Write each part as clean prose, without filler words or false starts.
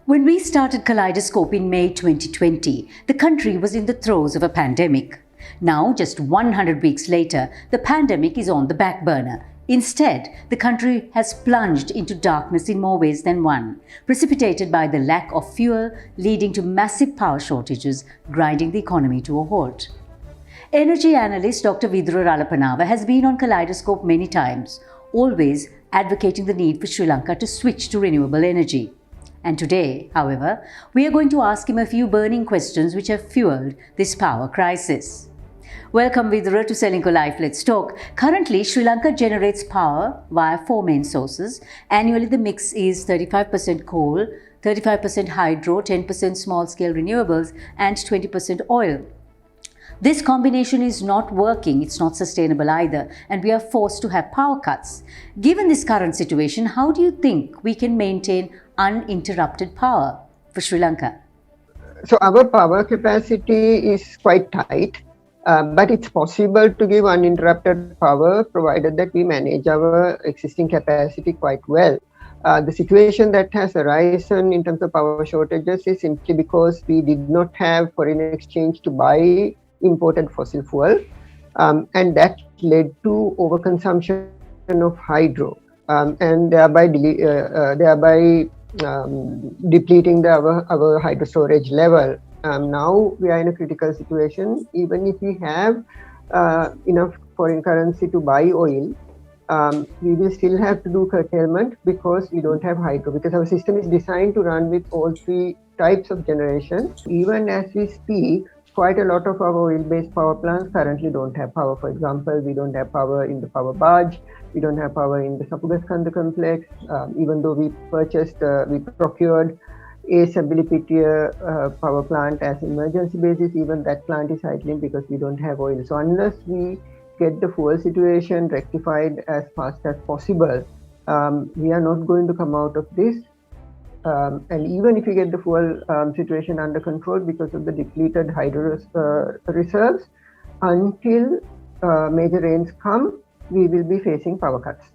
When we started Kaleidoscope in May 2020, the country was in the throes of a pandemic. Now, just 100 weeks later, the pandemic is on the back burner. Instead, the country has plunged into darkness in more ways than one, precipitated by the lack of fuel, leading to massive power shortages, grinding the economy to a halt. Energy analyst Dr. Vidura has been on Kaleidoscope many times, always advocating the need for Sri Lanka to switch to renewable energy. And today, however, we are going to ask him a few burning questions which have fueled this power crisis. Welcome Vidura to Srilanka Life Let's Talk. Currently, Sri Lanka generates power via four main sources. Annually, the mix is 35% coal, 35% hydro, 10% small-scale renewables, and 20% oil. This combination is not working, it's not sustainable either, and we are forced to have power cuts. Given this current situation, how do you think we can maintain uninterrupted power for Sri Lanka? So our power capacity is quite tight, but it's possible to give uninterrupted power provided that we manage our existing capacity quite well. The situation that has arisen in terms of power shortages is simply because we did not have foreign exchange to buy imported fossil fuel, and that led to overconsumption of hydro, and thereby depleting our hydro storage level. Now we are in a critical situation. Even if we have enough foreign currency to buy oil, we will still have to do curtailment because we don't have hydro, because our system is designed to run with all three types of generation. Even as we speak, quite a lot of our oil-based power plants currently don't have power. For example, we don't have power in the power barge, we don't have power in the Sapugaskanda complex, even though we procured a Sabilipitia power plant as emergency basis, even that plant is idling because we don't have oil. So unless we get the fuel situation rectified as fast as possible, we are not going to come out of this. And even if we get the fuel situation under control because of the depleted hydro reserves, until major rains come, we will be facing power cuts.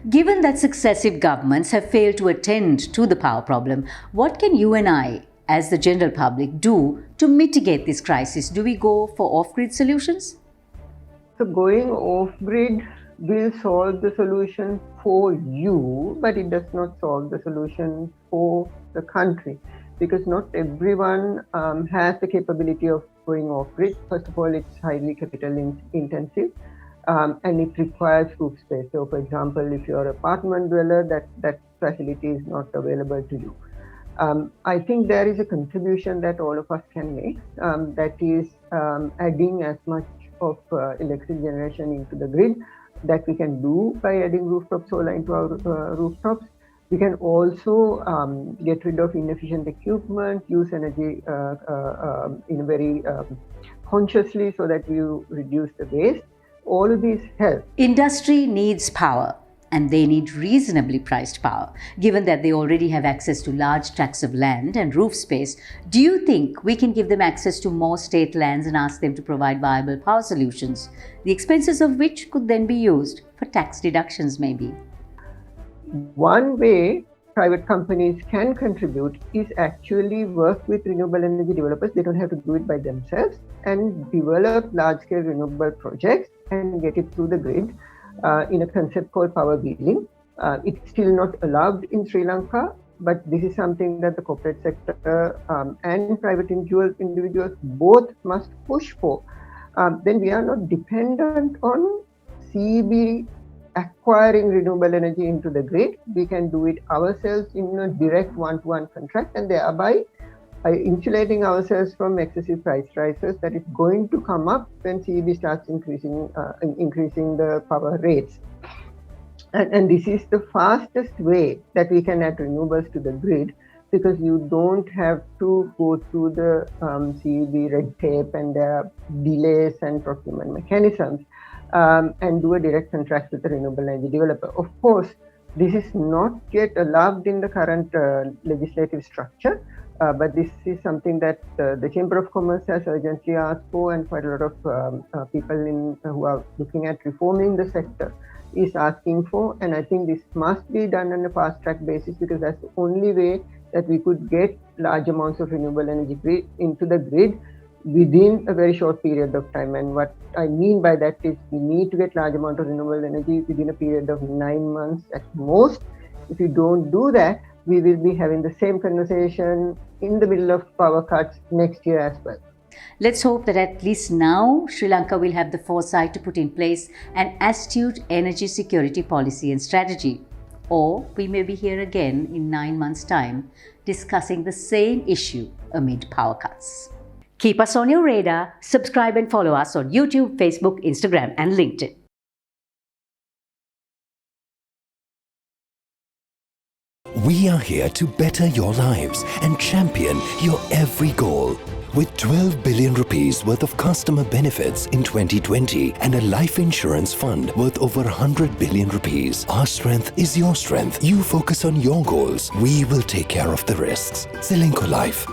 Given that successive governments have failed to attend to the power problem, what can you and I, as the general public, do to mitigate this crisis? Do we go for off-grid solutions? So going off-grid will solve the solution for you, but it does not solve the solution for the country, because not everyone has the capability of going off-grid. First of all, it's highly capital intensive, and it requires roof space. So for example, if you're an apartment dweller, that facility is not available to you. I think there is a contribution that all of us can make, that is adding as much of electric generation into the grid that we can do by adding rooftop solar into our rooftops. We can also get rid of inefficient equipment, use energy in a very consciously so that you reduce the waste. All of these help. Industry needs power, and they need reasonably priced power. Given that they already have access to large tracts of land and roof space, do you think we can give them access to more state lands and ask them to provide viable power solutions, the expenses of which could then be used for tax deductions maybe? One way private companies can contribute is actually work with renewable energy developers. They don't have to do it by themselves, and develop large-scale renewable projects and get it through the grid in a concept called power wheeling. It's still not allowed in Sri Lanka, but this is something that the corporate sector and private individuals both must push for. Then we are not dependent on CEB acquiring renewable energy into the grid. We can do it ourselves in a direct one-to-one contract, and thereby insulating ourselves from excessive price rises that is going to come up when CEB starts increasing the power rates. And this is the fastest way that we can add renewables to the grid, because you don't have to go through the CEB red tape and their delays and procurement mechanisms and do a direct contract with the renewable energy developer. Of course, this is not yet allowed in the current legislative structure, but this is something that the Chamber of Commerce has urgently asked for, and quite a lot of people who are looking at reforming the sector is asking for. And I think this must be done on a fast track basis, because that's the only way that we could get large amounts of renewable energy into the grid within a very short period of time. And what I mean by that is we need to get large amount of renewable energy within a period of 9 months at most. If you don't do that, we will be having the same conversation in the middle of power cuts next year as well. Let's hope that at least now Sri Lanka will have the foresight to put in place an astute energy security policy and strategy. Or we may be here again in 9 months' time discussing the same issue amid power cuts. Keep us on your radar, subscribe and follow us on YouTube, Facebook, Instagram and LinkedIn. We are here to better your lives and champion your every goal. With 12 billion rupees worth of customer benefits in 2020 and a life insurance fund worth over 100 billion rupees, our strength is your strength. You focus on your goals. We will take care of the risks. Srilanka Life.